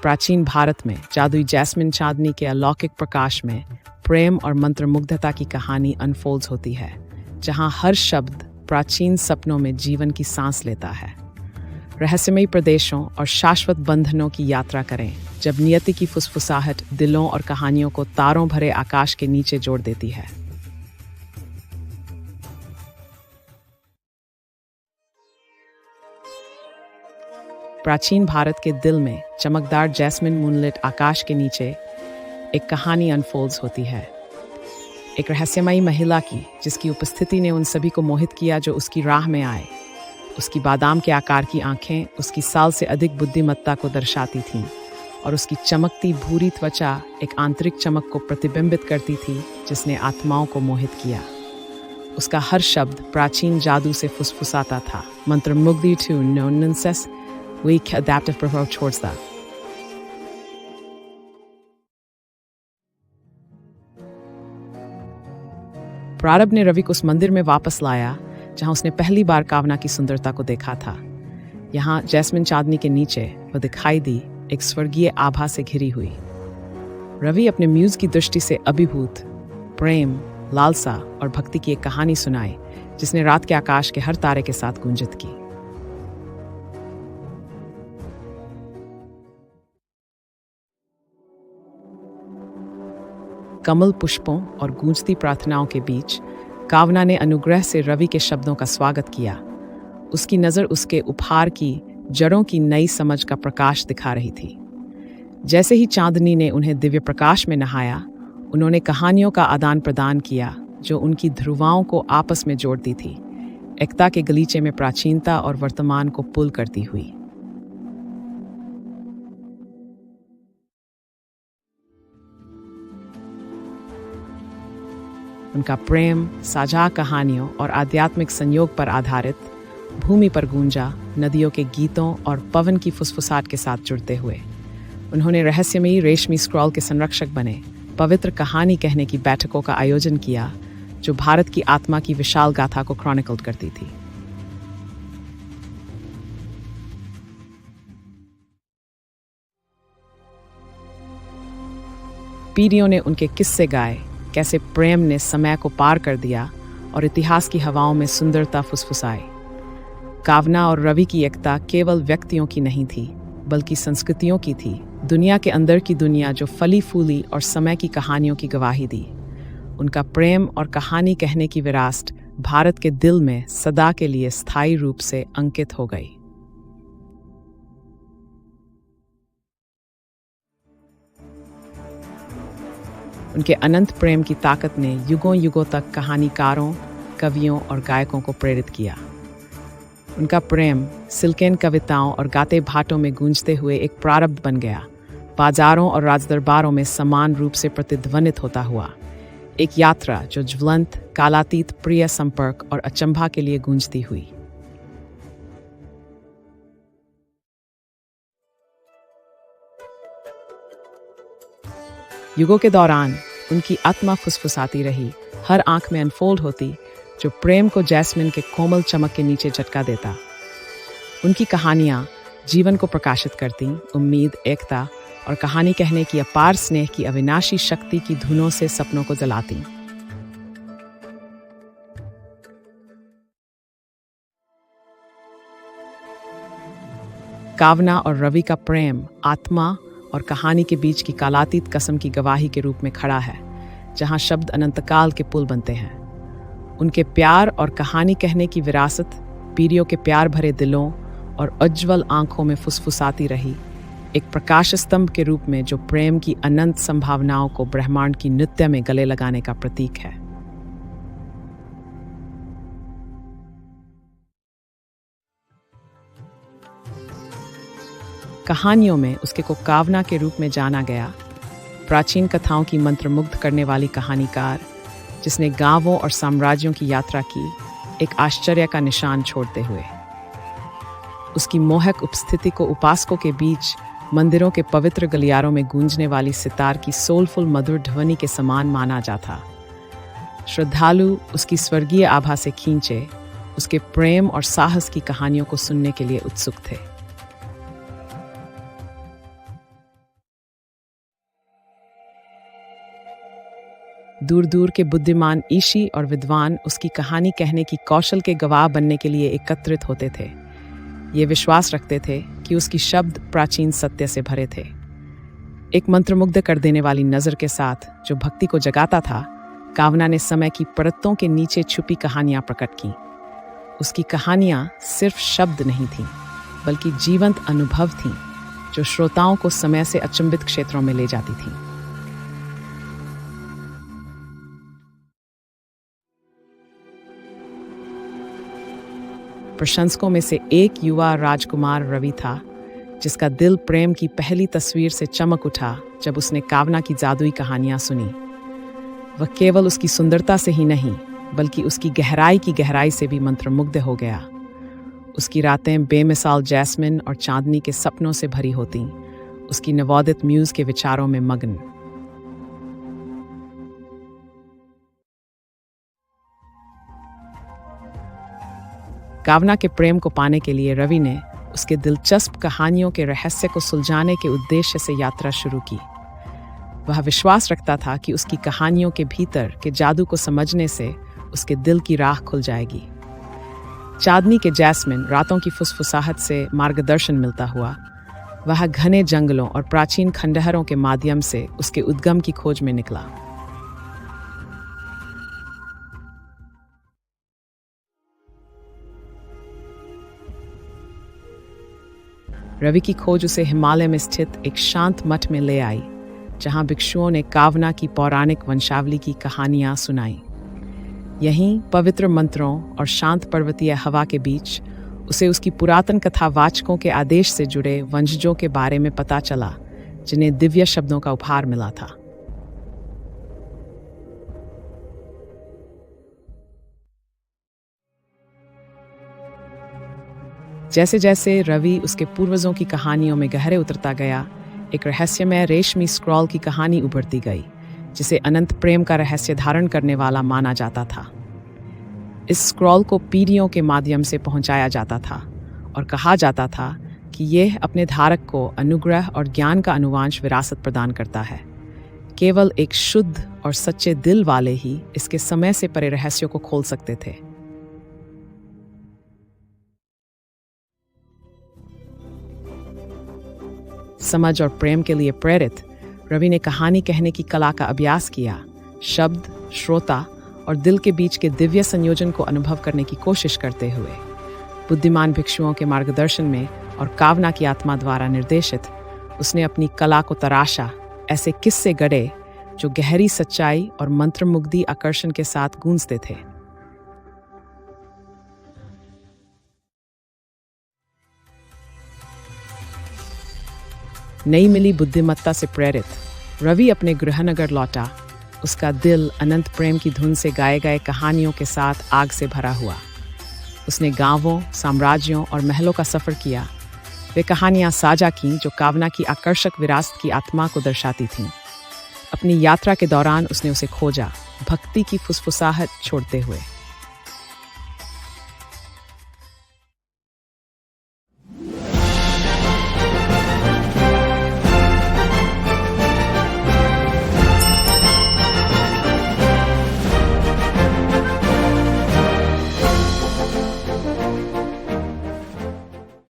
प्राचीन भारत में जादुई जैस्मिन चांदनी के अलौकिक प्रकाश में प्रेम और मंत्रमुग्धता की कहानी अनफोल्ड होती है, जहां हर शब्द प्राचीन सपनों में जीवन की सांस लेता है। रहस्यमयी प्रदेशों और शाश्वत बंधनों की यात्रा करें, जब नियति की फुसफुसाहट दिलों और कहानियों को तारों भरे आकाश के नीचे जोड़ देती है। प्राचीन भारत के दिल में चमकदार जैस्मिन मूनलिट आकाश के नीचे एक कहानी अनफोल्ड होती है। एक रहस्यमयी महिला की, जिसकी उपस्थिति ने उन सभी को मोहित किया जो उसकी राह में आए। उसकी बादाम के आकार की आंखें उसकी साल से अधिक बुद्धिमत्ता को दर्शाती थीं, और उसकी चमकती भूरी त्वचा एक आंतरिक चमक को प्रतिबिंबित करती थी जिसने आत्माओं को मोहित किया। उसका हर शब्द प्राचीन जादू से फुसफुसाता था, मंत्रमुग्ध to nonsense weak adaptive approach towards that. प्रारब्ध ने रवि को उस मंदिर में वापस लाया जहां उसने पहली बार कावना की सुंदरता को देखा था। यहाँ जैस्मिन चांदनी के नीचे वह दिखाई दी, एक स्वर्गीय आभा से घिरी हुई। रवि अपने म्यूज की दृष्टि से अभिभूत प्रेम, लालसा और भक्ति की एक कहानी सुनाई, जिसने रात के आकाश के हर तारे के साथ गूंजित की। कमल पुष्पों और गूंजती प्रार्थनाओं के बीच कावना ने अनुग्रह से रवि के शब्दों का स्वागत किया। उसकी नज़र उसके उपहार की जड़ों की नई समझ का प्रकाश दिखा रही थी। जैसे ही चांदनी ने उन्हें दिव्य प्रकाश में नहाया, उन्होंने कहानियों का आदान प्रदान किया जो उनकी ध्रुवाओं को आपस में जोड़ती थी, एकता के गलीचे में प्राचीनता और वर्तमान को पुल करती हुई। उनका प्रेम साझा कहानियों और आध्यात्मिक संयोग पर आधारित भूमि पर गूंजा, नदियों के गीतों और पवन की फुसफुसाहट के साथ जुड़ते हुए। उन्होंने रहस्यमयी रेशमी स्क्रॉल के संरक्षक बने, पवित्र कहानी कहने की बैठकों का आयोजन किया जो भारत की आत्मा की विशाल गाथा को क्रॉनिकल करती थी। पीढ़ियों ने उनके किस्से गाए, कैसे प्रेम ने समय को पार कर दिया और इतिहास की हवाओं में सुंदरता फुसफुसाई। कावना और रवि की एकता केवल व्यक्तियों की नहीं थी, बल्कि संस्कृतियों की थी, दुनिया के अंदर की दुनिया जो फली फूली और समय की कहानियों की गवाही दी। उनका प्रेम और कहानी कहने की विरासत भारत के दिल में सदा के लिए स्थायी रूप से अंकित हो गई। उनके अनंत प्रेम की ताकत ने युगों युगों तक कहानीकारों, कवियों और गायकों को प्रेरित किया। उनका प्रेम सिल्केन कविताओं और गाते भाटों में गूंजते हुए एक प्रारब्ध बन गया, बाजारों और राजदरबारों में समान रूप से प्रतिध्वनित होता हुआ। एक यात्रा जो ज्वलंत, कालातीत, प्रिय संपर्क और अचंभा के लिए गूंजती हुई। युगों के दौरान उनकी आत्मा फुसफुसाती रही, हर आंख में अनफोल्ड होती, जो प्रेम को जैस्मिन के कोमल चमक के नीचे झटका देता। उनकी कहानियां जीवन को प्रकाशित करती, उम्मीद, एकता और कहानी कहने की अपार स्नेह की अविनाशी शक्ति की धुनों से सपनों को जलाती। कावना और रवि का प्रेम आत्मा और कहानी के बीच की कालातीत कसम की गवाही के रूप में खड़ा है, जहां शब्द अनंतकाल के पुल बनते हैं। उनके प्यार और कहानी कहने की विरासत पीढ़ियों के प्यार भरे दिलों और उज्ज्वल आंखों में फुसफुसाती रही, एक प्रकाश स्तंभ के रूप में जो प्रेम की अनंत संभावनाओं को ब्रह्मांड की नृत्य में गले लगाने का प्रतीक है। कहानियों में उसके को कावना के रूप में जाना गया, प्राचीन कथाओं की मंत्रमुग्ध करने वाली कहानीकार, जिसने गांवों और साम्राज्यों की यात्रा की, एक आश्चर्य का निशान छोड़ते हुए। उसकी मोहक उपस्थिति को उपासकों के बीच मंदिरों के पवित्र गलियारों में गूंजने वाली सितार की सोलफुल मधुर ध्वनि के समान माना जाता। श्रद्धालु उसकी स्वर्गीय आभा से खींचे, उसके प्रेम और साहस की कहानियों को सुनने के लिए उत्सुक थे। दूर दूर के बुद्धिमान ईशी और विद्वान उसकी कहानी कहने की कौशल के गवाह बनने के लिए एकत्रित होते थे। ये विश्वास रखते थे कि उसकी शब्द प्राचीन सत्य से भरे थे। एक मंत्रमुग्ध कर देने वाली नज़र के साथ जो भक्ति को जगाता था, कावना ने समय की परतों के नीचे छुपी कहानियां प्रकट की। उसकी कहानियां सिर्फ शब्द नहीं थीं, बल्कि जीवंत अनुभव थीं, जो श्रोताओं को समय से अचंभित क्षेत्रों में ले जाती थीं। प्रशंसकों में से एक युवा राजकुमार रवि था, जिसका दिल प्रेम की पहली तस्वीर से चमक उठा जब उसने कावना की जादुई कहानियां सुनी। वह केवल उसकी सुंदरता से ही नहीं, बल्कि उसकी गहराई से भी मंत्रमुग्ध हो गया। उसकी रातें बेमिसाल जैस्मिन और चांदनी के सपनों से भरी होतीं, उसकी नवोदित म्यूज के विचारों में मग्न। कावना के प्रेम को पाने के लिए रवि ने उसके दिलचस्प कहानियों के रहस्य को सुलझाने के उद्देश्य से यात्रा शुरू की। वह विश्वास रखता था कि उसकी कहानियों के भीतर के जादू को समझने से उसके दिल की राह खुल जाएगी। चांदनी के जैस्मिन रातों की फुसफुसाहट से मार्गदर्शन मिलता हुआ, वह घने जंगलों और प्राचीन खंडहरों के माध्यम से उसके उद्गम की खोज में निकला। रवि की खोज उसे हिमालय में स्थित एक शांत मठ में ले आई, जहां भिक्षुओं ने कावना की पौराणिक वंशावली की कहानियां सुनाई। यहीं पवित्र मंत्रों और शांत पर्वतीय हवा के बीच उसे उसकी पुरातन कथावाचकों के आदेश से जुड़े वंशजों के बारे में पता चला, जिन्हें दिव्य शब्दों का उपहार मिला था। जैसे जैसे रवि उसके पूर्वजों की कहानियों में गहरे उतरता गया, एक रहस्यमय रेशमी स्क्रॉल की कहानी उभरती गई, जिसे अनंत प्रेम का रहस्य धारण करने वाला माना जाता था। इस स्क्रॉल को पीढ़ियों के माध्यम से पहुंचाया जाता था और कहा जाता था कि यह अपने धारक को अनुग्रह और ज्ञान का अनुवांश विरासत प्रदान करता है। केवल एक शुद्ध और सच्चे दिल वाले ही इसके समय से परे रहस्यों को खोल सकते थे। समझ और प्रेम के लिए प्रेरित, रवि ने कहानी कहने की कला का अभ्यास किया। शब्द, श्रोता और दिल के बीच के दिव्य संयोजन को अनुभव करने की कोशिश करते हुए, बुद्धिमान भिक्षुओं के मार्गदर्शन में और कावना की आत्मा द्वारा निर्देशित, उसने अपनी कला को तराशा। ऐसे किस्से गढ़े जो गहरी सच्चाई और मंत्रमुग्धी आकर्षण के साथ गूंजते थे। नई मिली बुद्धिमत्ता से प्रेरित रवि अपने गृहनगर लौटा। उसका दिल अनंत प्रेम की धुन से गाए गए कहानियों के साथ आग से भरा हुआ। उसने गांवों, साम्राज्यों और महलों का सफर किया। वे कहानियां साझा कीं जो कावना की आकर्षक विरासत की आत्मा को दर्शाती थीं। अपनी यात्रा के दौरान उसने उसे खोजा, भक्ति की फुसफुसाहट छोड़ते हुए।